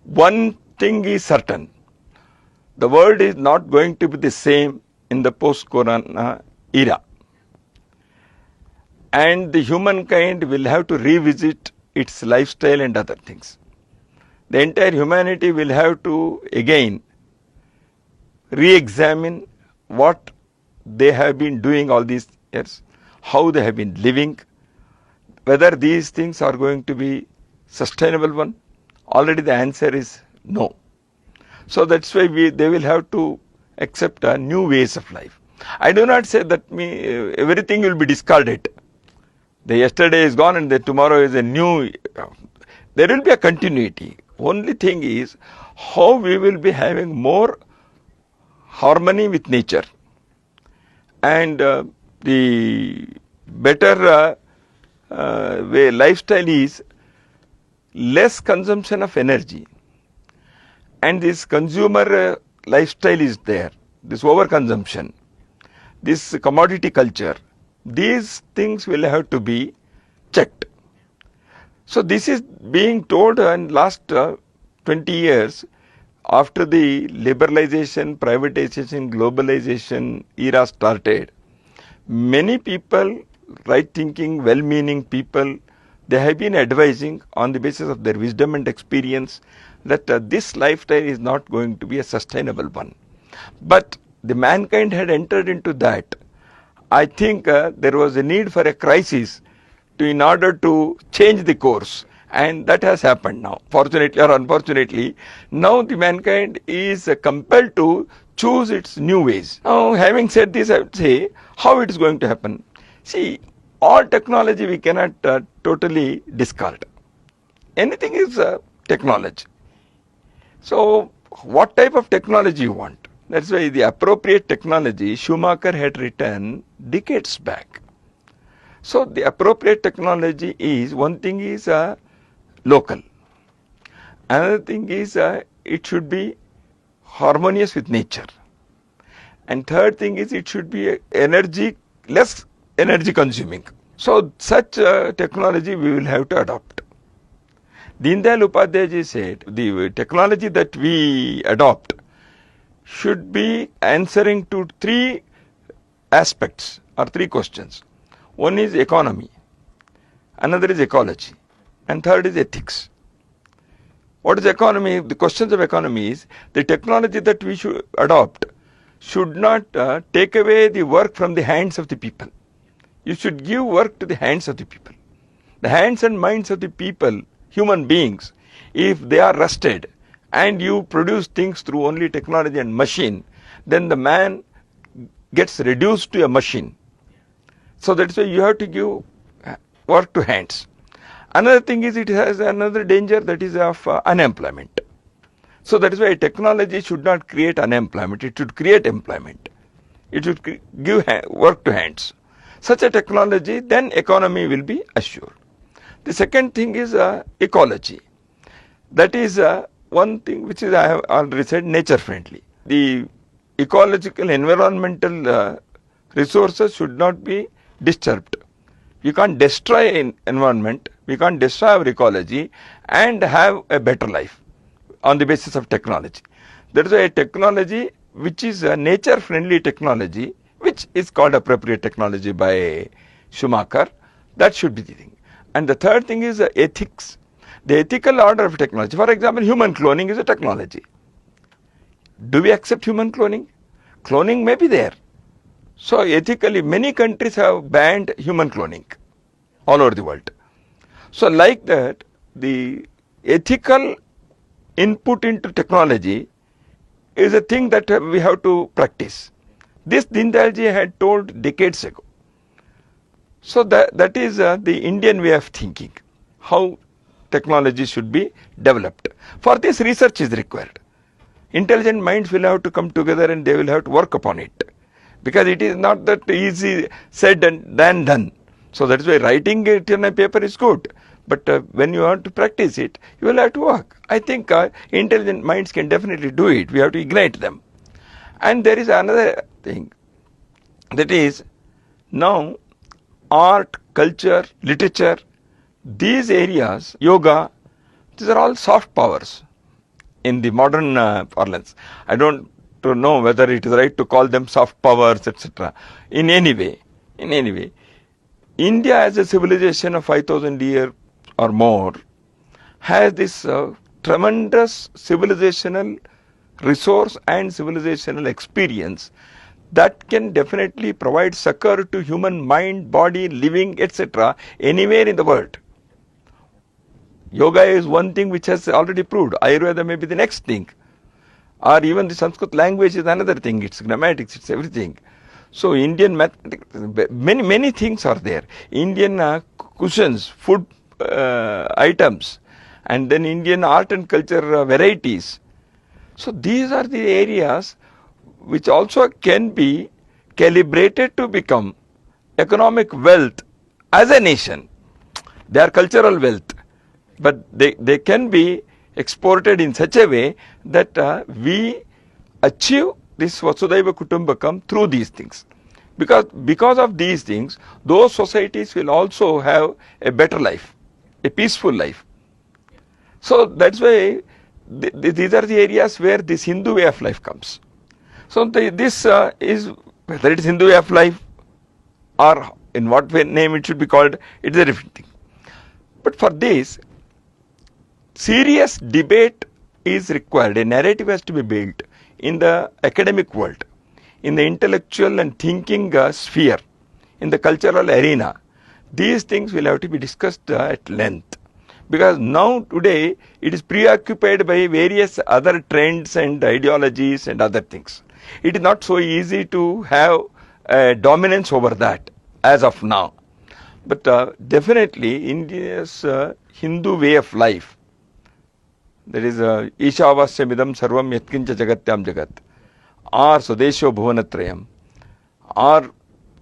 one thing is certain. The world is not going to be the same in the post-corona era. And the humankind will have to revisit its lifestyle and other things. The entire humanity will have to again re-examine what they have been doing all these years, how they have been living, whether these things are going to be sustainable one. Already the answer is no. So that's why they will have to accept a new ways of life. I do not say that everything will be discarded. The yesterday is gone and the tomorrow is a new. There will be a continuity. Only thing is how we will be having more harmony with nature, and the better way lifestyle is less consumption of energy, and this consumer lifestyle is there, this overconsumption, this commodity culture, these things will have to be checked. So this is being told in last 20 years after the liberalization, privatization, globalization era started. Many people, right thinking, well-meaning people, they have been advising on the basis of their wisdom and experience that this lifestyle is not going to be a sustainable one. But the mankind had entered into that. I think there was a need for a crisis in order to change the course, and that has happened now. Fortunately or unfortunately, now the mankind is compelled to choose its new ways. Now, having said this, I would say how it is going to happen. See, all technology we cannot totally discard. Anything is technology. So, what type of technology you want? That's why the appropriate technology Schumacher had written decades back. So, the appropriate technology is, one thing is local. Another thing is it should be harmonious with nature. And third thing is it should be less energy consuming. So, such technology we will have to adopt. Deen Dayal Upadhyay ji said the technology that we adopt should be answering to three aspects or three questions. One is economy, another is ecology, and third is ethics. What is economy? The questions of economy is the technology that we should adopt should not take away the work from the hands of the people. You should give work to the hands of the people. The hands and minds of the people, human beings, if they are rusted and you produce things through only technology and machine, then the man gets reduced to a machine. So that's why you have to give work to hands. Another thing is it has another danger, that is of unemployment. So that is why technology should not create unemployment, it should create employment. It should give work to hands. Such a technology, then economy will be assured. The second thing is ecology. That is one thing which is, I have already said, nature friendly. The ecological, environmental resources should not be disturbed. You can't destroy an environment, we can't destroy our ecology and have a better life on the basis of technology. There is a technology which is a nature friendly technology, which is called appropriate technology by Schumacher. That should be the thing. And the third thing is ethics. The ethical order of technology. For example, human cloning is a technology. Do we accept human cloning? Cloning may be there. So ethically, many countries have banned human cloning all over the world. So like that, the ethical input into technology is a thing that we have to practice. This Deen Dayal ji had told decades ago. So that is the Indian way of thinking, how technology should be developed. For this, research is required. Intelligent minds will have to come together and they will have to work upon it. Because it is not that easy said and then done. So that is why writing it in a paper is good. But when you want to practice it, you will have to work. I think intelligent minds can definitely do it. We have to ignite them. And there is another thing. That is, now art, culture, literature, these areas, yoga, these are all soft powers. in the modern parlance. I don't to know whether it is right to call them soft powers, etc. In any way, India as a civilization of 5,000 years or more has this tremendous civilizational resource and civilizational experience that can definitely provide succor to human mind, body, living, etc. anywhere in the world. Yoga is one thing which has already proved. Ayurveda may be the next thing. Or even the Sanskrit language is another thing. It's grammatics, it's everything. So Indian mathematics, many things are there. Indian cuisines, food items, and then Indian art and culture varieties. So these are the areas which also can be calibrated to become economic wealth as a nation. They are cultural wealth, but they can be exported in such a way that we achieve this Vasudhaiva Kutumbakam through these things. Because of these things, those societies will also have a better life, a peaceful life. So that's why these are the areas where this Hindu way of life comes. So this is, whether it is Hindu way of life or in what way name it should be called, it is a different thing. But for this, serious debate is required. A narrative has to be built in the academic world, in the intellectual and thinking sphere, in the cultural arena. These things will have to be discussed at length. Because now today it is preoccupied by various other trends and ideologies and other things. It is not so easy to have dominance over that as of now. But definitely India's Hindu way of life, that is Ishavasya sarvam yatkincha jagatyam jagat, or Swadesho bhuvanatrayam, or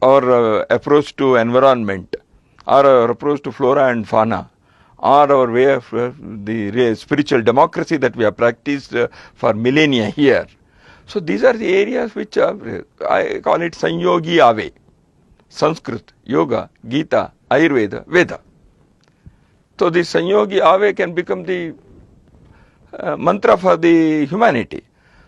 our approach to environment, or our approach to flora and fauna, or our way of the spiritual democracy that we have practiced for millennia here. So these are the areas which I call it Sanyogi Ave. Sanskrit, Yoga, Gita, Ayurveda, Veda. So this Sanyogi Ave can become the mantra for the humanity.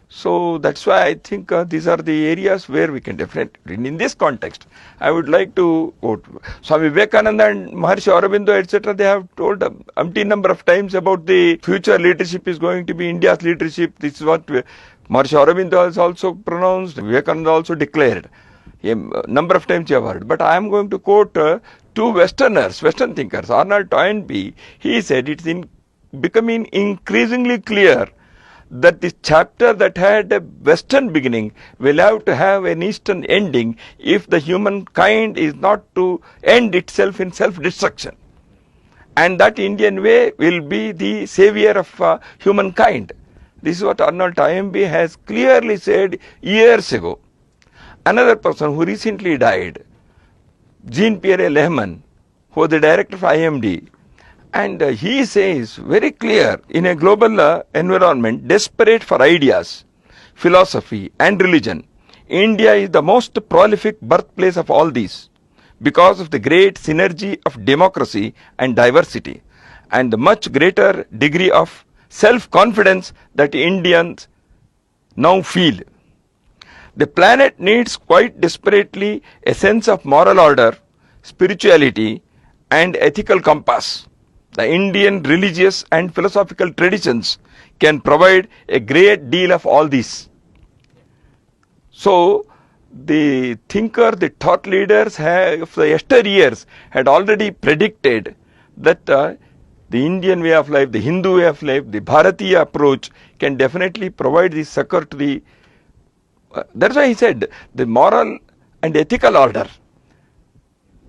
So that's why I think these are the areas where we can definitely, in this context, I would like to quote Swami Vivekananda and Maharshi Aurobindo, etc. They have told umpteen number of times about the future leadership is going to be India's leadership. This is what Maharshi Aurobindo has also pronounced, Vivekananda also declared. A number of times you have heard. But I am going to quote two Westerners, Western thinkers, Arnold Toynbee. He said it's becoming increasingly clear that this chapter that had a Western beginning will have to have an Eastern ending if the humankind is not to end itself in self-destruction. And that Indian way will be the savior of humankind. This is what Arnold Toynbee has clearly said years ago. Another person who recently died, Jean-Pierre Lehman, who was the director of IMD, and he says very clear, in a global environment desperate for ideas, philosophy and religion, India is the most prolific birthplace of all these because of the great synergy of democracy and diversity and the much greater degree of self-confidence that Indians now feel. The planet needs quite desperately a sense of moral order, spirituality and ethical compass. The Indian religious and philosophical traditions can provide a great deal of all these. So, the thinker, the thought leaders of the yesteryears had already predicted that the Indian way of life, the Hindu way of life, the Bharatiya approach can definitely provide the succor to the that's why he said the moral and ethical order,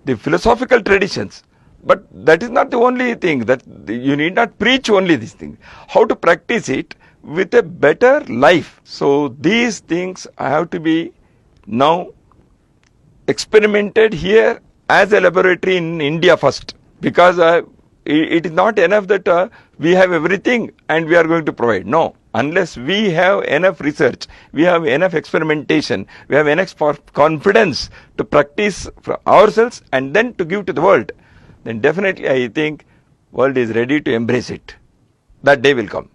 the philosophical traditions. But that is not the only thing, that you need not preach only this thing. How to practice it with a better life. So these things have to be now experimented here as a laboratory in India first. Because it is not enough that we have everything and we are going to provide. No. Unless we have enough research, we have enough experimentation, we have enough confidence to practice for ourselves and then to give to the world, then definitely I think world is ready to embrace it. That day will come.